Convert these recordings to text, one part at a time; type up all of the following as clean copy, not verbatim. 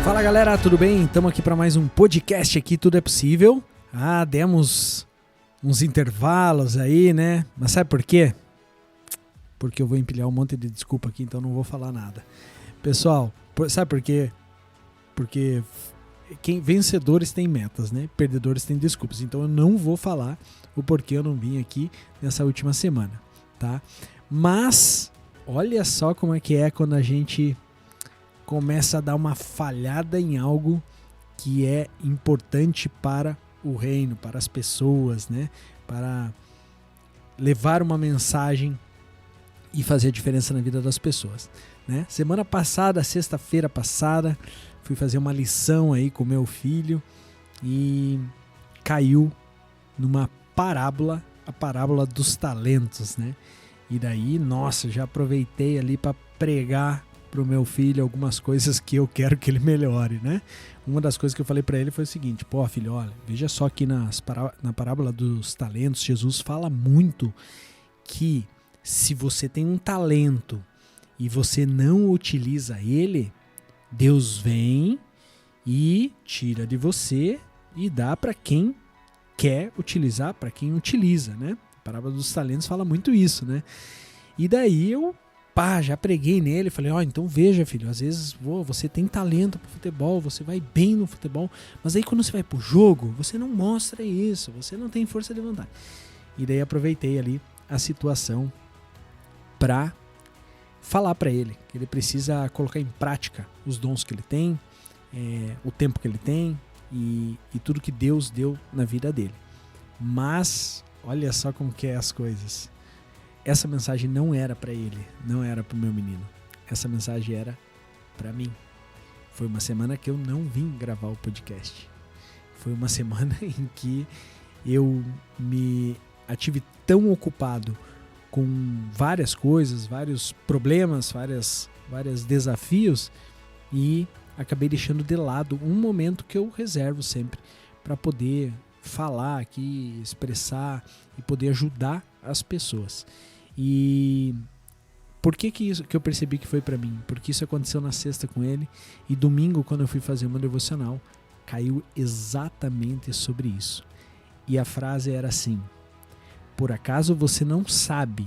Fala galera, tudo bem? Estamos aqui para mais um podcast aqui, Tudo é Possível. Demos uns intervalos aí, né? Mas sabe por quê? Porque eu vou empilhar um monte de desculpa aqui, então não vou falar nada. Pessoal, sabe por quê? Porque vencedores têm metas, né? Perdedores têm desculpas. Então eu não vou falar o porquê eu não vim aqui nessa última semana, tá? Mas olha só como é que é quando a gente começa a dar uma falhada em algo que é importante para o reino, para as pessoas, né? Para levar uma mensagem e fazer a diferença na vida das pessoas, né? Semana passada, sexta-feira passada, fui fazer uma lição aí com meu filho e caiu numa parábola, a parábola dos talentos, né? E daí, nossa, já aproveitei ali para pregar pro meu filho algumas coisas que eu quero que ele melhore, né? Uma das coisas que eu falei para ele foi o seguinte: pô, filho, olha, veja só que na parábola dos talentos, Jesus fala muito que se você tem um talento e você não utiliza ele, Deus vem e tira de você e dá para quem quer utilizar, para quem utiliza, né? A parábola dos talentos fala muito isso, né? E daí eu já preguei nele, falei, então veja, filho, às vezes você tem talento pro futebol, você vai bem no futebol, mas aí quando você vai pro jogo, você não mostra isso, você não tem força de vontade. E daí aproveitei ali a situação para falar para ele que ele precisa colocar em prática os dons que ele tem, o tempo que ele tem e tudo que Deus deu na vida dele. Mas olha só como que é as coisas. Essa mensagem não era para ele, não era para o meu menino. Essa mensagem era para mim. Foi uma semana que eu não vim gravar o podcast. Foi uma semana em que eu me tive tão ocupado com várias coisas, vários problemas, vários desafios e acabei deixando de lado um momento que eu reservo sempre para poder falar aqui, expressar e poder ajudar as pessoas. E por que eu percebi que foi para mim? Porque isso aconteceu na sexta com ele e domingo, quando eu fui fazer uma devocional, caiu exatamente sobre isso. E a frase era assim: por acaso você não sabe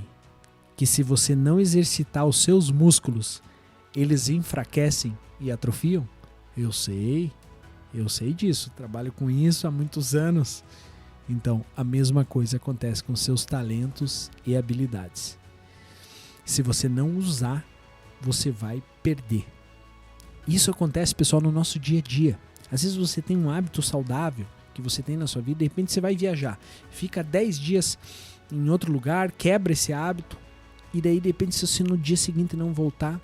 que se você não exercitar os seus músculos, eles enfraquecem e atrofiam? Eu sei disso, trabalho com isso há muitos anos. Então, a mesma coisa acontece com seus talentos e habilidades. Se você não usar, você vai perder. Isso acontece, pessoal, no nosso dia a dia. Às vezes você tem um hábito saudável que você tem na sua vida, de repente você vai viajar, fica 10 dias em outro lugar, quebra esse hábito, e daí de repente se você no dia seguinte não voltar,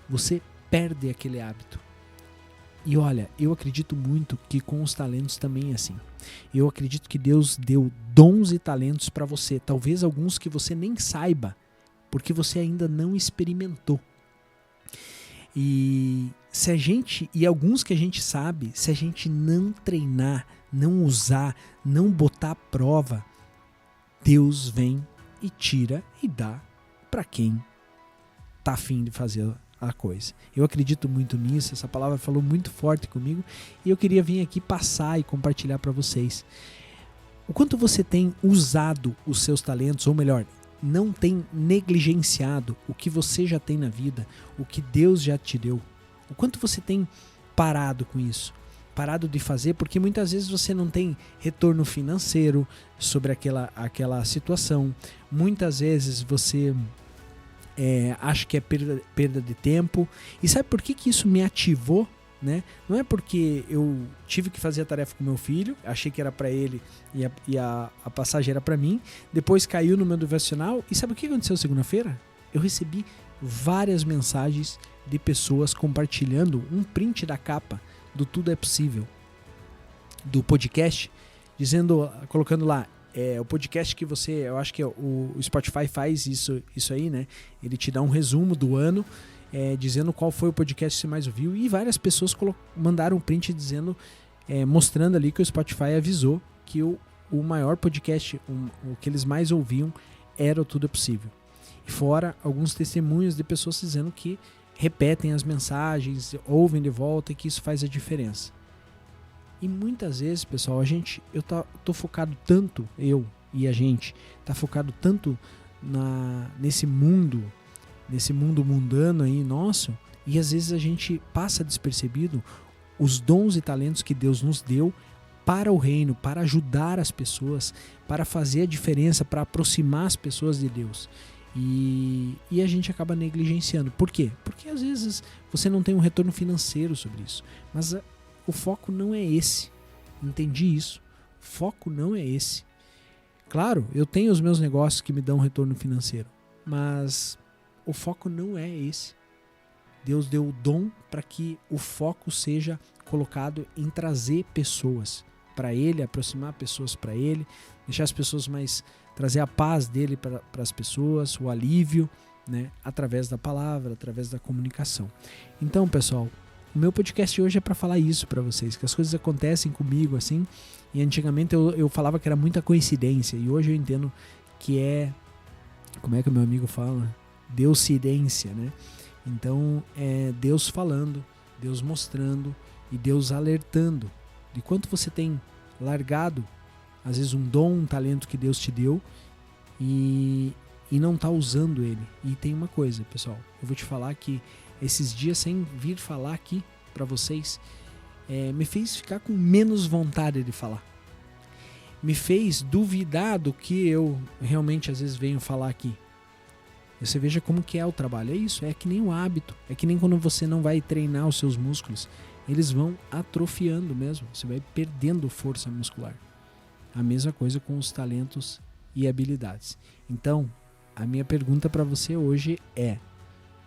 você perde aquele hábito. E olha, eu acredito muito que com os talentos também é assim. Eu acredito que Deus deu dons e talentos para você, talvez alguns que você nem saiba, porque você ainda não experimentou. E alguns que a gente sabe, se a gente não treinar, não usar, não botar à prova, Deus vem e tira e dá para quem tá afim de fazer a coisa. Eu acredito muito nisso, essa palavra falou muito forte comigo e eu queria vir aqui passar e compartilhar para vocês. O quanto você tem usado os seus talentos, ou melhor, não tem negligenciado o que você já tem na vida, o que Deus já te deu. O quanto você tem parado com isso, parado de fazer, porque muitas vezes você não tem retorno financeiro sobre aquela situação. Muitas vezes você acho que é perda de tempo. E sabe por que isso me ativou? Né? Não é porque eu tive que fazer a tarefa com meu filho, achei que era para ele e a passagem era para mim, depois caiu no meu devocional. E sabe o que aconteceu segunda-feira? Eu recebi várias mensagens de pessoas compartilhando um print da capa do Tudo é Possível, do podcast, colocando lá, o podcast que eu acho que o Spotify faz isso aí, né? Ele te dá um resumo do ano, dizendo qual foi o podcast que você mais ouviu, e várias pessoas mandaram um print dizendo, mostrando ali que o Spotify avisou que o maior podcast, o que eles mais ouviam, era o Tudo é Possível. E fora alguns testemunhos de pessoas dizendo que repetem as mensagens, ouvem de volta, e que isso faz a diferença. E muitas vezes, pessoal, eu tô focado tanto, eu e a gente, tá focado tanto nesse mundo mundano aí nosso, e às vezes a gente passa despercebido os dons e talentos que Deus nos deu para o reino, para ajudar as pessoas, para fazer a diferença, para aproximar as pessoas de Deus. E a gente acaba negligenciando. Por quê? Porque às vezes você não tem um retorno financeiro sobre isso. Mas o foco não é esse. Entendi isso. O foco não é esse. Claro, eu tenho os meus negócios que me dão um retorno financeiro. Mas o foco não é esse. Deus deu o dom para que o foco seja colocado em trazer pessoas para Ele, aproximar pessoas para Ele, deixar as pessoas mais... trazer a paz dele para as pessoas, o alívio, né, através da palavra, através da comunicação. Então, pessoal, o meu podcast hoje é para falar isso para vocês, que as coisas acontecem comigo assim, e antigamente eu falava que era muita coincidência, e hoje eu entendo que é, como é que o meu amigo fala? Deusidência, né? Então, é Deus falando, Deus mostrando e Deus alertando de quanto você tem largado às vezes um dom, um talento que Deus te deu e não está usando ele. E tem uma coisa, pessoal, eu vou te falar que esses dias, sem vir falar aqui para vocês, me fez ficar com menos vontade de falar. Me fez duvidar do que eu realmente às vezes venho falar aqui. Você veja como que é o trabalho. É isso, é que nem o hábito. É que nem quando você não vai treinar os seus músculos. Eles vão atrofiando mesmo. Você vai perdendo força muscular. A mesma coisa com os talentos e habilidades. Então, a minha pergunta para você hoje é: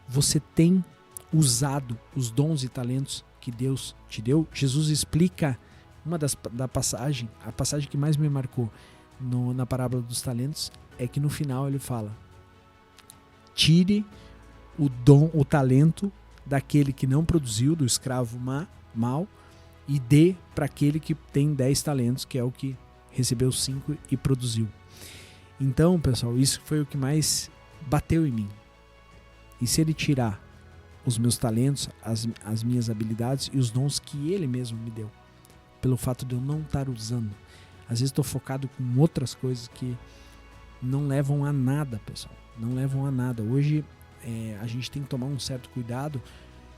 você tem usado os dons e talentos que Deus te deu? Jesus explica a passagem que mais me marcou na parábola dos talentos, é que no final ele fala: tire o talento daquele que não produziu, do escravo mau, e dê para aquele que tem 10 talentos, que é o que recebeu 5 e produziu. Então, pessoal, isso foi o que mais bateu em mim. E se ele tirar os meus talentos, as minhas habilidades e os dons que ele mesmo me deu, pelo fato de eu não estar usando, às vezes estou focado com outras coisas que não levam a nada, pessoal. Não levam a nada. Hoje a gente tem que tomar um certo cuidado,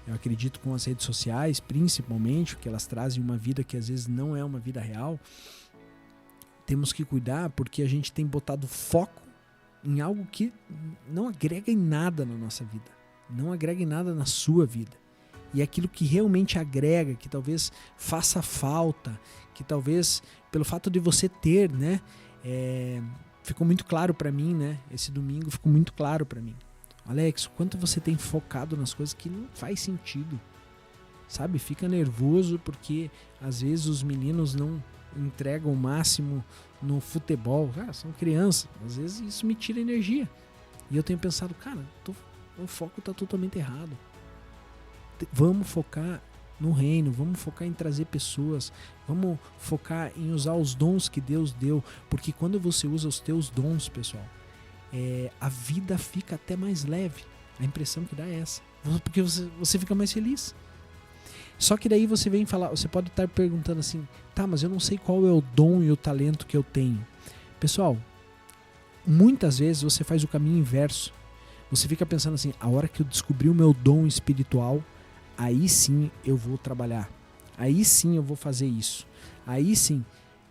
eu acredito, com as redes sociais, principalmente, porque elas trazem uma vida que às vezes não é uma vida real. Temos que cuidar porque a gente tem botado foco em algo que não agrega em nada na nossa vida. Não agrega em nada na sua vida. E aquilo que realmente agrega, que talvez faça falta, que talvez pelo fato de você ter, né? Ficou muito claro para mim, né? Esse domingo ficou muito claro para mim. Alex, quanto você tem focado nas coisas que não faz sentido. Sabe? Fica nervoso porque às vezes os meninos não entregam o máximo no futebol. São crianças. Às vezes isso me tira energia. E eu tenho pensado, cara, o foco está totalmente errado. Vamos focar no reino, vamos focar em trazer pessoas, vamos focar em usar os dons que Deus deu, porque quando você usa os teus dons, pessoal, a vida fica até mais leve. A impressão que dá é essa, porque você fica mais feliz. Só que daí você vem falar, você pode estar perguntando assim, tá, mas eu não sei qual é o dom e o talento que eu tenho. Pessoal, muitas vezes você faz o caminho inverso. Você fica pensando assim, a hora que eu descobrir o meu dom espiritual, aí sim eu vou trabalhar. Aí sim eu vou fazer isso. Aí sim.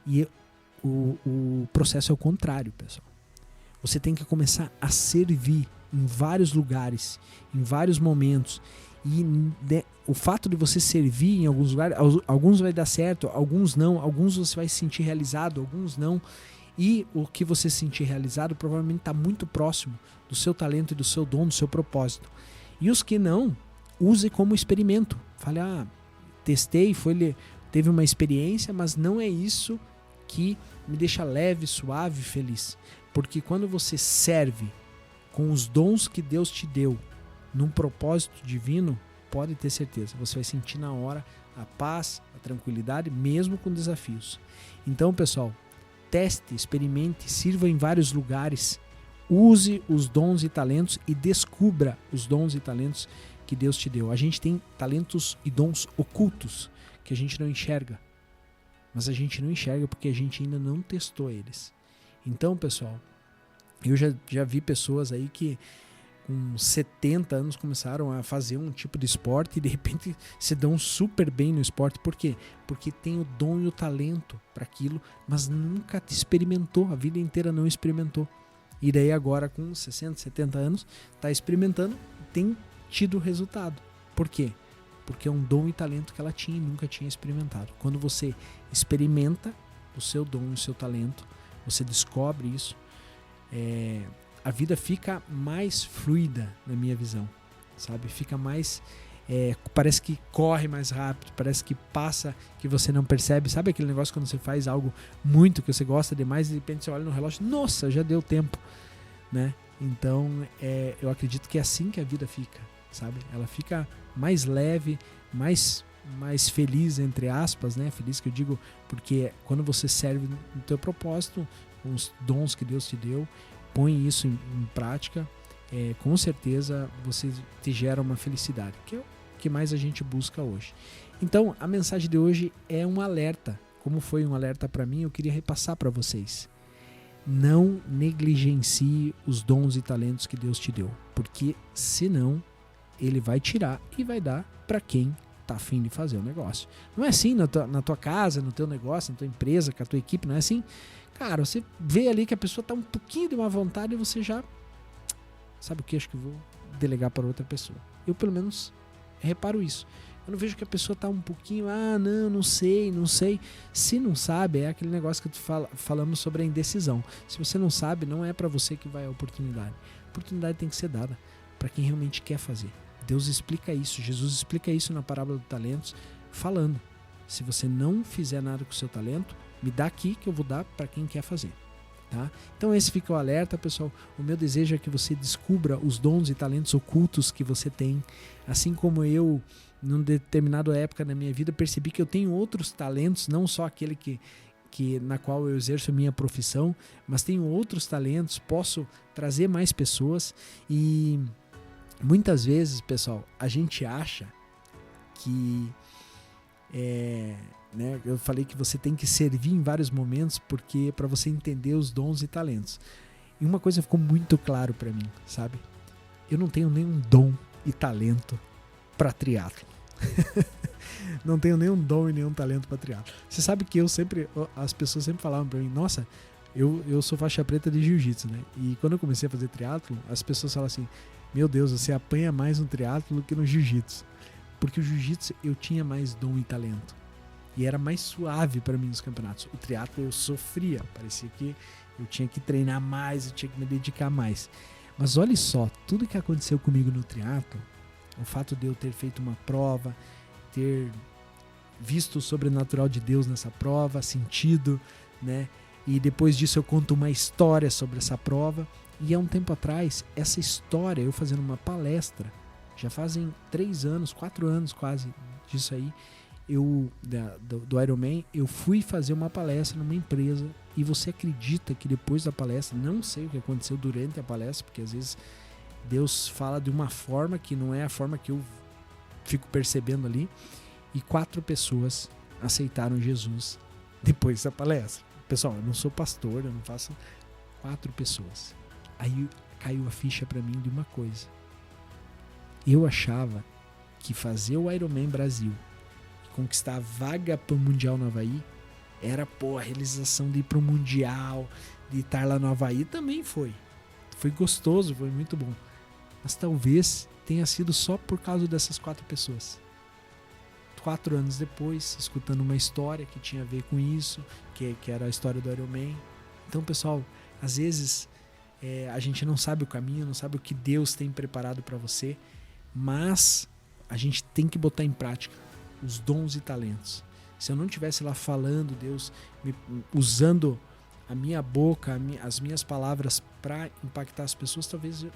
E o processo é o contrário, pessoal. Você tem que começar a servir em vários lugares, em vários momentos. E o fato de você servir em alguns lugares, alguns vai dar certo, alguns não. Alguns você vai se sentir realizado, alguns não. E o que você se sentir realizado provavelmente está muito próximo do seu talento e do seu dom, do seu propósito. E os que não, use como experimento. Fale, testei, teve uma experiência, mas não é isso que me deixa leve, suave, feliz. Porque quando você serve com os dons que Deus te deu num propósito divino, pode ter certeza, você vai sentir na hora a paz, a tranquilidade, mesmo com desafios. Então, pessoal, teste, experimente, sirva em vários lugares, use os dons e talentos e descubra os dons e talentos que Deus te deu. A gente tem talentos e dons ocultos que a gente não enxerga. Mas a gente não enxerga porque a gente ainda não testou eles. Então, pessoal, eu já vi pessoas aí que com 70 anos começaram a fazer um tipo de esporte e de repente se dão super bem no esporte. Por quê? Porque tem o dom e o talento para aquilo, mas nunca experimentou, a vida inteira não experimentou. E daí agora com 60, 70 anos está experimentando, tem tido resultado. Por quê? Porque é um dom e talento que ela tinha e nunca tinha experimentado. Quando você experimenta o seu dom e o seu talento, você descobre isso, a vida fica mais fluida na minha visão, sabe? Fica mais, parece que corre mais rápido, parece que passa, que você não percebe. Sabe aquele negócio quando você faz algo muito que você gosta demais e de repente você olha no relógio, nossa, já deu tempo, né? Então, eu acredito que é assim que a vida fica, sabe? Ela fica mais leve, mais feliz, entre aspas, né? Feliz que eu digo, porque quando você serve no teu propósito, com os dons que Deus te deu, põe isso em prática, com certeza você te gera uma felicidade, que é o que mais a gente busca hoje. Então, a mensagem de hoje é um alerta. Como foi um alerta para mim, eu queria repassar para vocês. Não negligencie os dons e talentos que Deus te deu, porque senão Ele vai tirar e vai dar para quem tá afim de fazer o negócio. Não é assim na tua casa, no teu negócio, na tua empresa, com a tua equipe, não é assim. Cara, você vê ali que a pessoa tá um pouquinho de má vontade e você já... Sabe o que? Acho que eu vou delegar para outra pessoa. Eu, pelo menos, reparo isso. Eu não vejo que a pessoa tá um pouquinho... não sei. Se não sabe, é aquele negócio que falamos sobre a indecisão. Se você não sabe, não é para você que vai a oportunidade. A oportunidade tem que ser dada para quem realmente quer fazer. Deus explica isso, Jesus explica isso na parábola dos talentos, falando: se você não fizer nada com o seu talento, me dá aqui que eu vou dar para quem quer fazer. Tá? Então esse fica o alerta, pessoal. O meu desejo é que você descubra os dons e talentos ocultos que você tem. Assim como eu, numa determinada época da minha vida, percebi que eu tenho outros talentos, não só aquele na qual eu exerço a minha profissão, mas tenho outros talentos, posso trazer mais pessoas. E muitas vezes, pessoal, a gente acha que eu falei que você tem que servir em vários momentos porque para você entender os dons e talentos. E uma coisa ficou muito claro para mim, sabe? Eu não tenho nenhum dom e talento para triatlo. Não tenho nenhum dom e nenhum talento para triatlo. Você sabe que as pessoas sempre falavam para mim: nossa, eu sou faixa preta de jiu-jitsu, né? E quando eu comecei a fazer triatlo, as pessoas falam assim: meu Deus, você apanha mais no triatlo do que no jiu-jitsu. Porque o jiu-jitsu eu tinha mais dom e talento. E era mais suave para mim nos campeonatos. O triatlo eu sofria. Parecia que eu tinha que treinar mais, eu tinha que me dedicar mais. Mas olha só, tudo que aconteceu comigo no triatlo, o fato de eu ter feito uma prova, ter visto o sobrenatural de Deus nessa prova, sentido, né? E depois disso eu conto uma história sobre essa prova. E há um tempo atrás, essa história, eu fazendo uma palestra, já fazem 3 anos, 4 anos quase disso aí, do Ironman, eu fui fazer uma palestra numa empresa. E você acredita que depois da palestra, não sei o que aconteceu durante a palestra, porque às vezes Deus fala de uma forma que não é a forma que eu fico percebendo ali, e 4 pessoas aceitaram Jesus depois da palestra. Pessoal, eu não sou pastor, eu não faço... 4 pessoas. Aí caiu a ficha pra mim de uma coisa. Eu achava que fazer o Ironman Brasil e conquistar a vaga pro Mundial no Havaí era, a realização de ir pro Mundial, de estar lá no Havaí. Também foi. Foi gostoso, foi muito bom. Mas talvez tenha sido só por causa dessas 4 pessoas. 4 anos depois, escutando uma história que tinha a ver com isso, que era a história do Ironman. Então, pessoal, às vezes a gente não sabe o caminho, não sabe o que Deus tem preparado para você, mas a gente tem que botar em prática os dons e talentos. Se eu não estivesse lá falando, Deus usando a minha boca, as minhas palavras para impactar as pessoas, talvez eu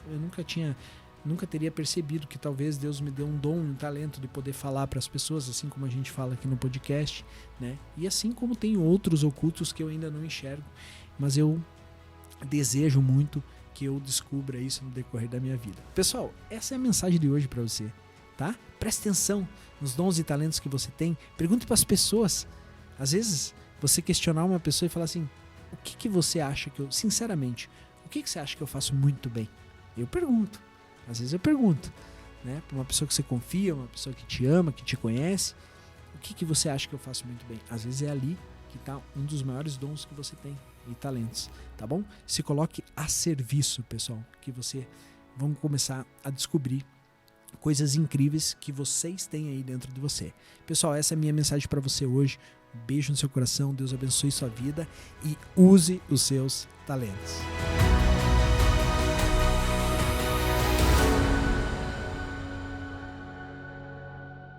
nunca teria percebido que talvez Deus me deu um dom, um talento de poder falar para as pessoas, assim como a gente fala aqui no podcast, né? E assim como tem outros ocultos que eu ainda não enxergo, mas eu desejo muito que eu descubra isso no decorrer da minha vida. Pessoal, essa é a mensagem de hoje para você. tá? Preste atenção nos dons e talentos que você tem. Pergunte para as pessoas. Às vezes, você questionar uma pessoa e falar assim, o que você acha que eu... Sinceramente, o que você acha que eu faço muito bem? Eu pergunto. Às vezes eu pergunto, né? Para uma pessoa que você confia, uma pessoa que te ama, que te conhece, o que você acha que eu faço muito bem? Às vezes é ali que está um dos maiores dons que você tem e talentos, tá bom? Se coloque a serviço, pessoal, que vamos começar a descobrir coisas incríveis que vocês têm aí dentro de você. Pessoal, essa é a minha mensagem para você hoje. Um beijo no seu coração, Deus abençoe sua vida e use os seus talentos.